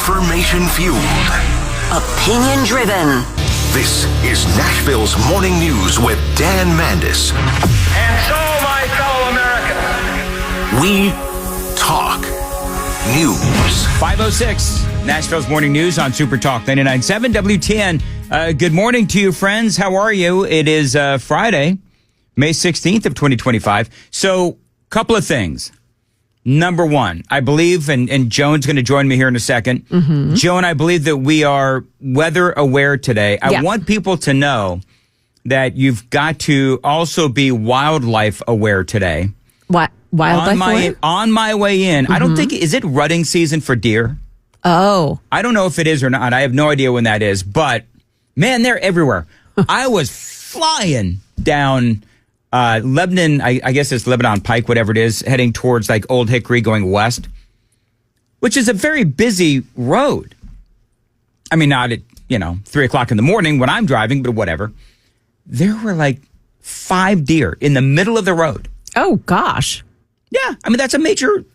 Information-fueled. Opinion-driven. This is Nashville's Morning News with Dan Mandis. And so, my fellow Americans, we talk news. 5:06, Nashville's Morning News on Super Talk 99.7 WTN. Good morning to you, friends. How are you? It is Friday, May 16th of 2025. So, couple of things. Number one, I believe, and Joan's going to join me here in a second. Mm-hmm. Joan, I believe that we are weather aware today. I want people to know that you've got to also be wildlife aware today. What? Wildlife aware? On my way in, I don't think, is it rutting season for deer? Oh. I don't know if it is or not. I have no idea when that is, but man, they're everywhere. I was flying down Lebanon, I guess it's Lebanon Pike, whatever it is, heading towards like Old Hickory going west, which is a very busy road. I mean, not at, 3 o'clock in the morning when I'm driving, but whatever. There were like 5 deer in the middle of the road. Oh, gosh. Yeah. I mean, that's a major,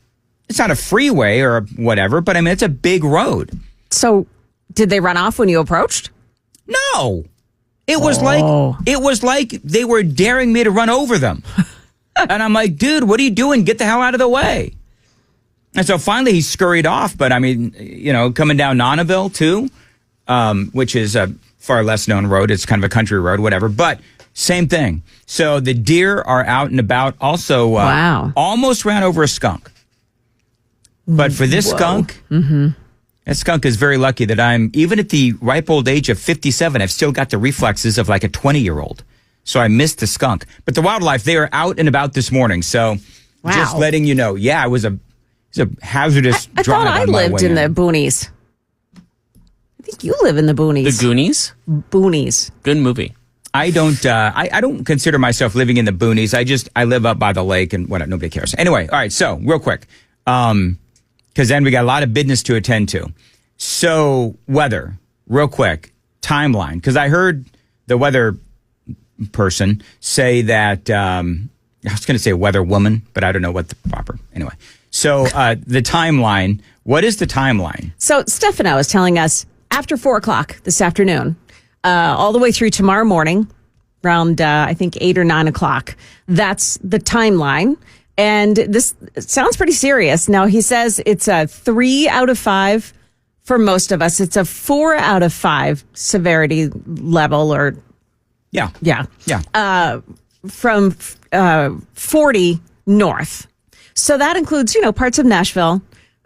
it's not a freeway or whatever, but I mean, it's a big road. So did they run off when you approached? No. It was like they were daring me to run over them. And I'm like, dude, what are you doing? Get the hell out of the way. And so finally he scurried off. But I mean, coming down Nonneville too, which is a far less known road. It's kind of a country road, whatever. But same thing. So the deer are out and about. Also, almost ran over a skunk. But for this skunk, that skunk is very lucky that I'm, even at the ripe old age of 57, I've still got the reflexes of like a 20-year-old. So I missed the skunk. But the wildlife, they are out and about this morning. So just letting you know, it was a hazardous drive. I thought I lived in the boonies. I think you live in the boonies. The Goonies? Boonies. Good movie. I don't consider myself living in the boonies. I live up by the lake and whatnot. Nobody cares. Anyway, all right. So real quick. Because then we got a lot of business to attend to. So, weather, real quick, timeline. Because I heard the weather person say that, I was going to say weather woman, but I don't know what the proper, anyway. So, the timeline, what is the timeline? So, Stefano is telling us after 4 o'clock this afternoon, all the way through tomorrow morning, around, I think, 8 or 9 o'clock. That's the timeline. And this sounds pretty serious. Now, he says it's a 3 out of 5 for most of us. It's a 4 out of 5 severity level or... Yeah. From 40 north. So that includes, parts of Nashville.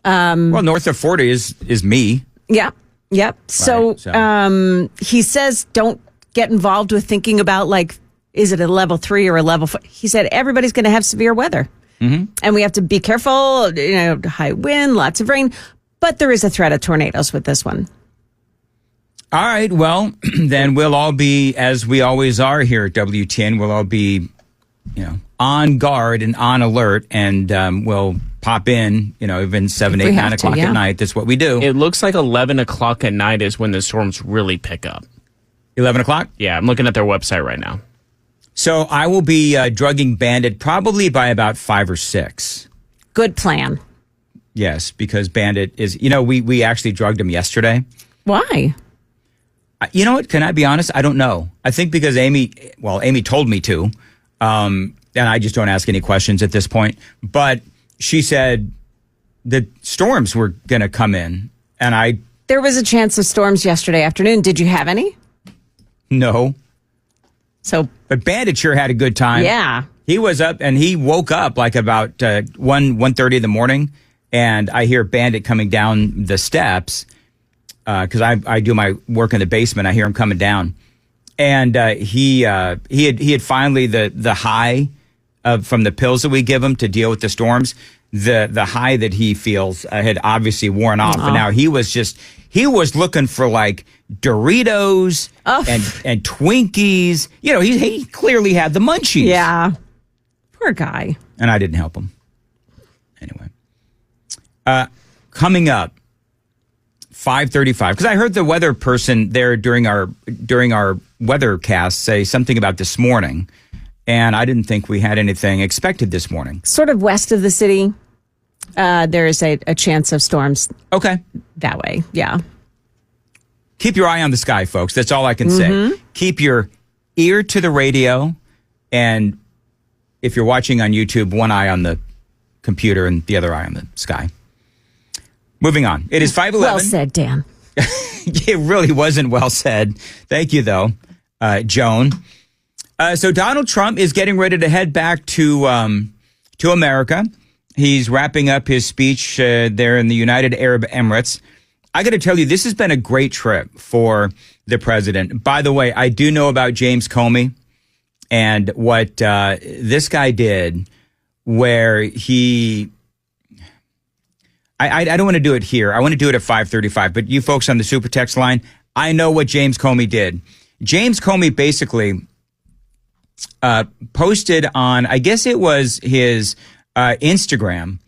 Well, north of 40 is me. Yeah. Yep. Right, so he says don't get involved with thinking about is it a level 3 or a level 4? He said everybody's going to have severe weather. Mm-hmm. And we have to be careful, high wind, lots of rain. But there is a threat of tornadoes with this one. All right. Well, then we'll all be, as we always are here at WTN, we'll all be, on guard and on alert. And we'll pop in, even 7, 8, 9 o'clock at night. That's what we do. It looks like 11 o'clock at night is when the storms really pick up. 11 o'clock? Yeah, I'm looking at their website right now. So I will be drugging Bandit probably by about 5 or 6. Good plan. Yes, because Bandit is, we actually drugged him yesterday. Why? You know what? Can I be honest? I don't know. I think because Amy told me to, and I just don't ask any questions at this point. But she said the storms were going to come in, and There was a chance of storms yesterday afternoon. Did you have any? No. But Bandit sure had a good time. Yeah. He was up and he woke up like about 1:30 in the morning, and I hear Bandit coming down the steps because I do my work in the basement. I hear him coming down, and he had finally the high from the pills that we give him to deal with the storms. The high that he feels had obviously worn off, and now he was looking for like Doritos and Twinkies. He clearly had the munchies. Yeah. Poor guy. And I didn't help him. Anyway. Coming up, 5:35, because I heard the weather person there during our weather cast say something about this morning, and I didn't think we had anything expected this morning. Sort of west of the city. There is a chance of storms Okay. that way. Yeah. Keep your eye on the sky, folks. That's all I can say. Keep your ear to the radio, and if you're watching on YouTube, one eye on the computer and the other eye on the sky. Moving on. It is 5:11. Well said, Dan. It really wasn't well said. Thank you, though, Joan. So Donald Trump is getting ready to head back to America. He's wrapping up his speech there in the United Arab Emirates. I got to tell you, this has been a great trip for the president. By the way, I do know about James Comey and what this guy did, where he... I don't want to do it here. I want to do it at 5:35. But you folks on the super text line, I know what James Comey did. James Comey basically posted on, I guess it was his Instagram,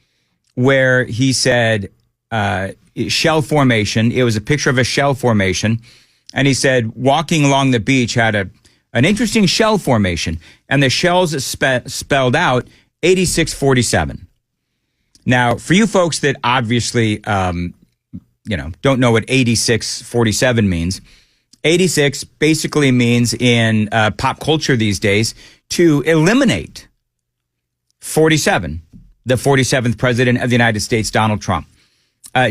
where he said shell formation. It was a picture of a shell formation. And he said walking along the beach had an interesting shell formation. And the shells spelled out 8647. Now, for you folks that obviously, don't know what 8647 means, 86 basically means in pop culture these days to eliminate 47, the 47th president of the United States, Donald Trump.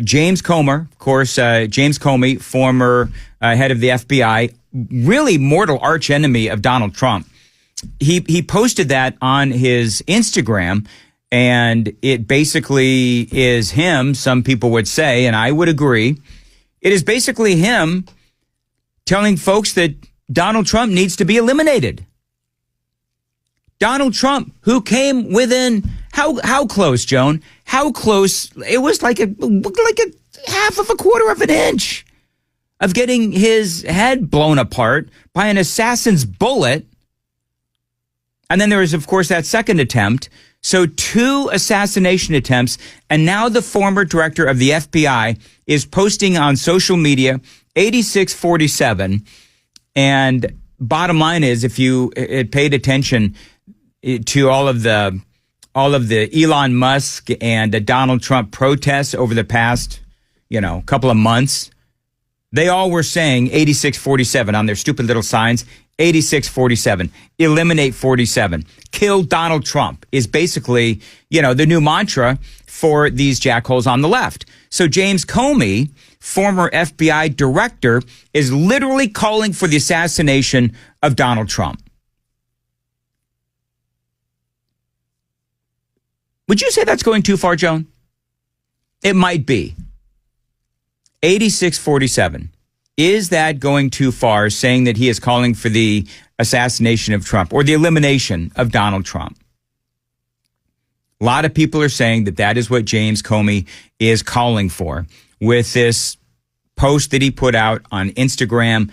James Comey, of course, James Comey, former head of the FBI, really mortal arch enemy of Donald Trump. He posted that on his Instagram. And it basically is him, some people would say, and I would agree, it is basically him telling folks that Donald Trump needs to be eliminated. Donald Trump, who came within, how close, Joan? How close? It was like a half of a quarter of an inch of getting his head blown apart by an assassin's bullet. And then there was, of course, that second attempt. So 2 assassination attempts, and now the former director of the FBI is posting on social media 8647. And bottom line is, if you had paid attention to all of the Elon Musk and the Donald Trump protests over the past, couple of months, they all were saying 8647 on their stupid little signs. 8647, eliminate 47, kill Donald Trump is basically, the new mantra for these jackholes on the left. So James Comey, former FBI director, is literally calling for the assassination of Donald Trump. Would you say that's going too far, Joan? It might be. 8647. Is that going too far, saying that he is calling for the assassination of Trump or the elimination of Donald Trump? A lot of people are saying that that is what James Comey is calling for with this post that he put out on Instagram.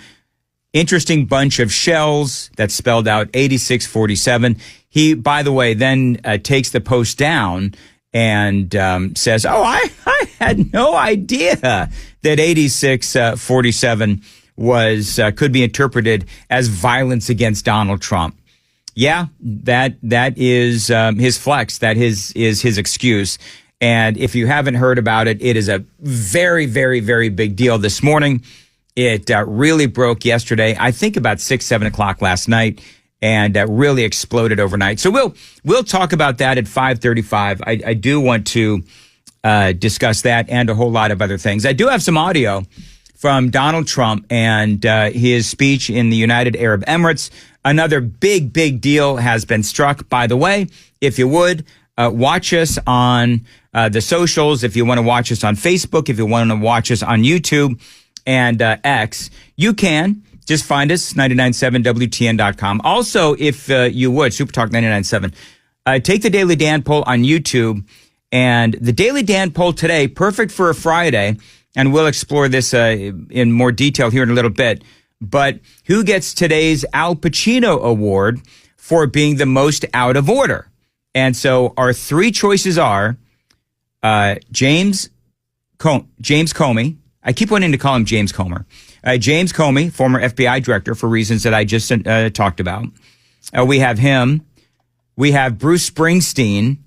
Interesting bunch of shells that spelled out 8647. He, by the way, then takes the post down and says, I had no idea that 8647 was could be interpreted as violence against Donald Trump. Yeah, that is his flex. That is his excuse. And if you haven't heard about it, it is a very, very, very big deal this morning. It really broke yesterday, I think about 6, 7 o'clock last night, and really exploded overnight. So we'll talk about that at 5:35. I do want to discuss that and a whole lot of other things. I do have some audio from Donald Trump and his speech in the United Arab Emirates. Another big, big deal has been struck. By the way, if you would, watch us on the socials. If you want to watch us on Facebook, if you want to watch us on YouTube and X, you can. Just find us, 997WTN.com. Also, if you would, Supertalk 99.7, take the Daily Dan poll on YouTube. And the Daily Dan poll today, perfect for a Friday, and we'll explore this in more detail here in a little bit. But who gets today's Al Pacino Award for being the most out of order? And so our 3 choices are James Comey. I keep wanting to call him James Comer. James Comey, former FBI director, for reasons that I just talked about. We have him. We have Bruce Springsteen,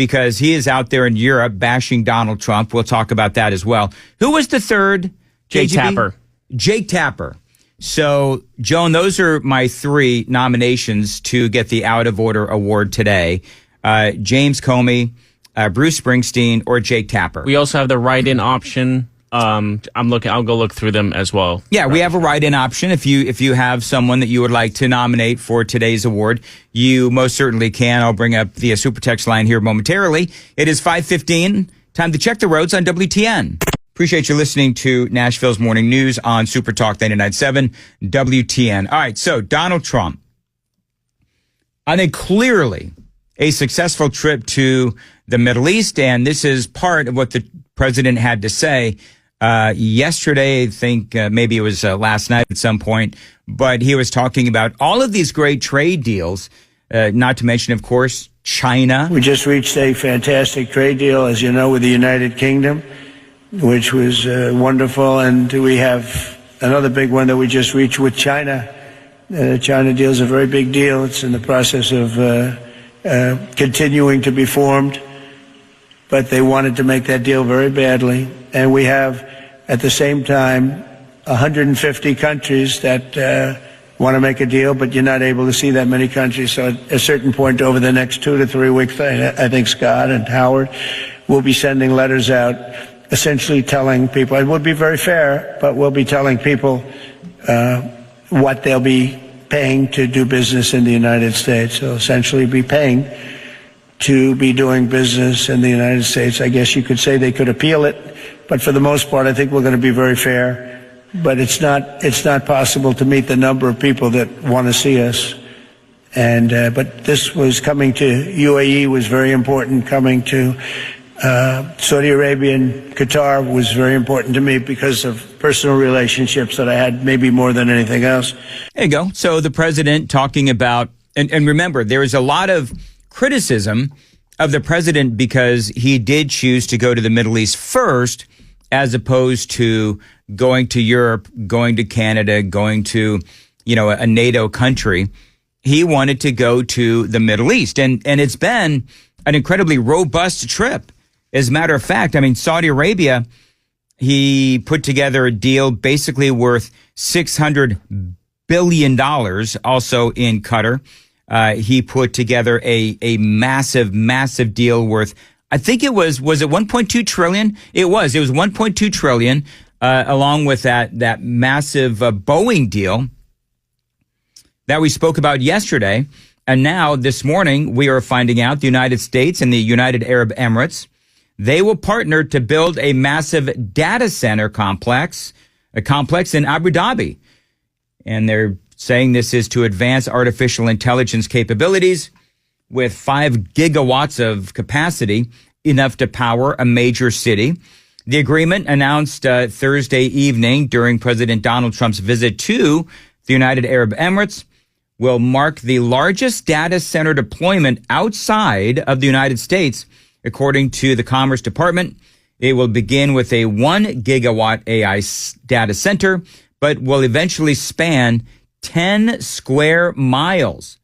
because he is out there in Europe bashing Donald Trump. We'll talk about that as well. Who was the third? Jake KGB? Tapper. Jake Tapper. So, Joan, those are my 3 nominations to get the Out of Order award today. James Comey, Bruce Springsteen, or Jake Tapper. We also have the write-in option. I'll go look through them as well. Yeah, we have a write-in option. If you have someone that you would like to nominate for today's award, you most certainly can. I'll bring up the super text line here momentarily. It is 5:15. Time to check the roads on WTN. Appreciate you listening to Nashville's Morning News on Super Talk 99.7 WTN. All right, so Donald Trump. I think clearly a successful trip to the Middle East, and this is part of what the president had to say yesterday. I think maybe it was last night at some point, but he was talking about all of these great trade deals, not to mention, of course, China. We just reached a fantastic trade deal, as you know, with the United Kingdom, which was wonderful. And we have another big one that we just reached with China. The China deal is a very big deal. It's in the process of continuing to be formed. But they wanted to make that deal very badly. And we have, at the same time, 150 countries that want to make a deal, but you're not able to see that many countries. So at a certain point over the next 2 to 3 weeks, I think Scott and Howard will be sending letters out essentially telling people, it would be very fair, but we'll be telling people what they'll be paying to do business in the United States. So essentially be paying to be doing business in the United States. I guess you could say they could appeal it, but for the most part, I think we're going to be very fair. But it's not possible to meet the number of people that want to see us. And but this was coming to UAE was very important. Coming to Saudi Arabia and Qatar was very important to me because of personal relationships that I had, maybe more than anything else. There you go. So the president talking about, and remember, there is a lot of criticism of the president because he did choose to go to the Middle East first, as opposed to going to Europe, going to Canada, going to, a NATO country. He wanted to go to the Middle East. And it's been an incredibly robust trip. As a matter of fact, Saudi Arabia, he put together a deal basically worth $600 billion, also in Qatar. He put together a massive deal worth, I think it was it 1.2 trillion? It was 1.2 trillion, along with that massive Boeing deal that we spoke about yesterday. And now this morning, we are finding out the United States and the United Arab Emirates, they will partner to build a massive data center complex in Abu Dhabi. And they're saying this is to advance artificial intelligence capabilities with 5 gigawatts of capacity, enough to power a major city. The agreement, announced Thursday evening during President Donald Trump's visit to the United Arab Emirates, will mark the largest data center deployment outside of the United States. According to the Commerce Department, it will begin with a 1 gigawatt AI data center, but will eventually span 10 square miles.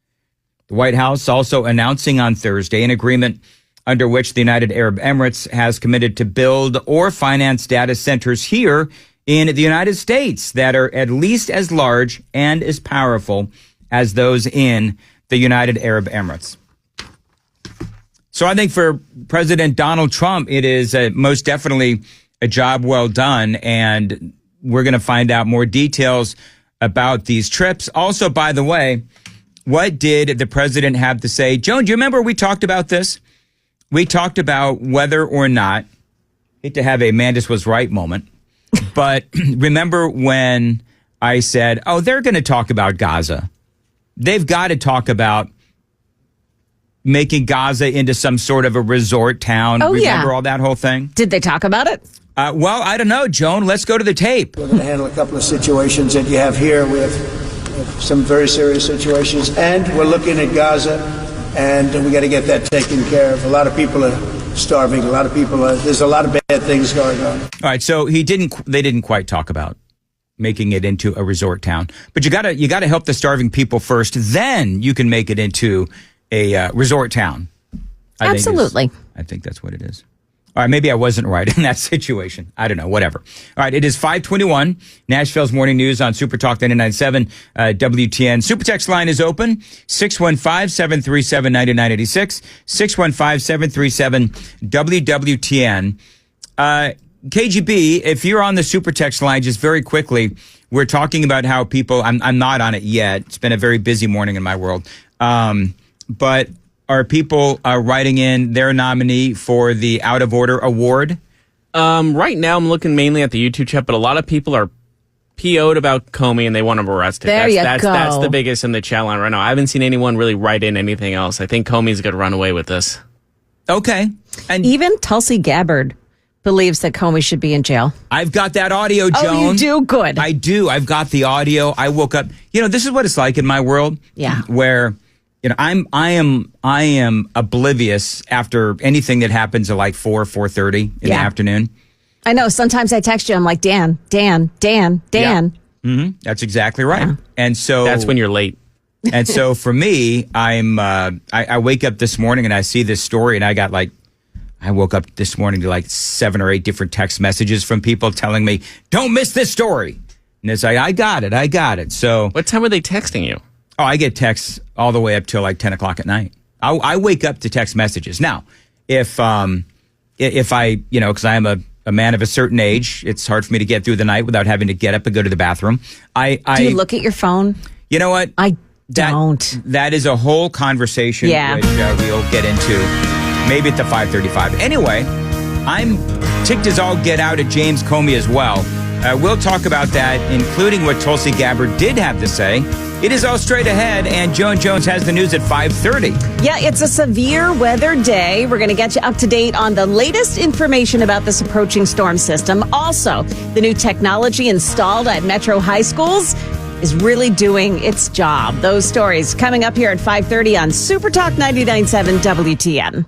The White House also announcing on Thursday an agreement under which the United Arab Emirates has committed to build or finance data centers here in the United States that are at least as large and as powerful as those in the United Arab Emirates. So I think for President Donald Trump, it is most definitely a job well done, and we're going to find out more details about these trips. Also, by the way, what did the president have to say? Joan, do you remember we talked about this? We talked about whether or not, hate to have a Mandis was right moment, but remember when I said, oh, they're going to talk about Gaza. They've got to talk about making Gaza into some sort of a resort town. Oh, remember all that whole thing? Did they talk about it? Well, I don't know, Joan. Let's go to the tape. We're going to handle a couple of situations that you have here. We have some very serious situations, and we're looking at Gaza, and we got to get that taken care of. A lot of people are starving. A lot of people there's a lot of bad things going on. All right, so they didn't quite talk about making it into a resort town, but you got to help the starving people first. Then you can make it into a resort town. Absolutely. I think that's what it is. All right, maybe I wasn't right in that situation. I don't know, whatever. All right, it is 5:21. Nashville's Morning News on Super Talk 99.7 WTN. Super text line is open, 615-737-9986, 615-737-WWTN. KGB, if you're on the Super text line, just very quickly, we're talking about how people, I'm not on it yet. It's been a very busy morning in my world. But are people writing in their nominee for the Out of Order Award? Right now, I'm looking mainly at the YouTube chat, but a lot of people are PO'd about Comey and they want him arrested. That's the biggest in the chat line right now. I haven't seen anyone really write in anything else. I think Comey's going to run away with this. Okay. And even Tulsi Gabbard believes that Comey should be in jail. I've got that audio, Joan. Oh, you do? Good. I do. I've got the audio. I woke up. This is what it's like in my world. Yeah. Where I am oblivious after anything that happens at like 4:30 in the afternoon. I know. Sometimes I text you. I'm like, Dan. Yeah. That's exactly right. Yeah. And so that's when you're late. And so for me, I wake up this morning and I see this story and I woke up this morning to like 7 or 8 different text messages from people telling me, don't miss this story. And it's like, I got it. So what time are they texting you? Oh, I get texts all the way up till like 10 o'clock at night. I wake up to text messages. Now, if I, because I am a man of a certain age, it's hard for me to get through the night without having to get up and go to the bathroom. Do you look at your phone? You know what? I don't. That is a whole conversation which we'll get into maybe at the 5:35. Anyway, I'm ticked as all get out at James Comey as well. We'll talk about that, including what Tulsi Gabbard did have to say. It is all straight ahead, and Joan Jones has the news at 5:30. Yeah, it's a severe weather day. We're going to get you up to date on the latest information about this approaching storm system. Also, the new technology installed at Metro high schools is really doing its job. Those stories coming up here at 5:30 on Super Talk 99.7 WTN.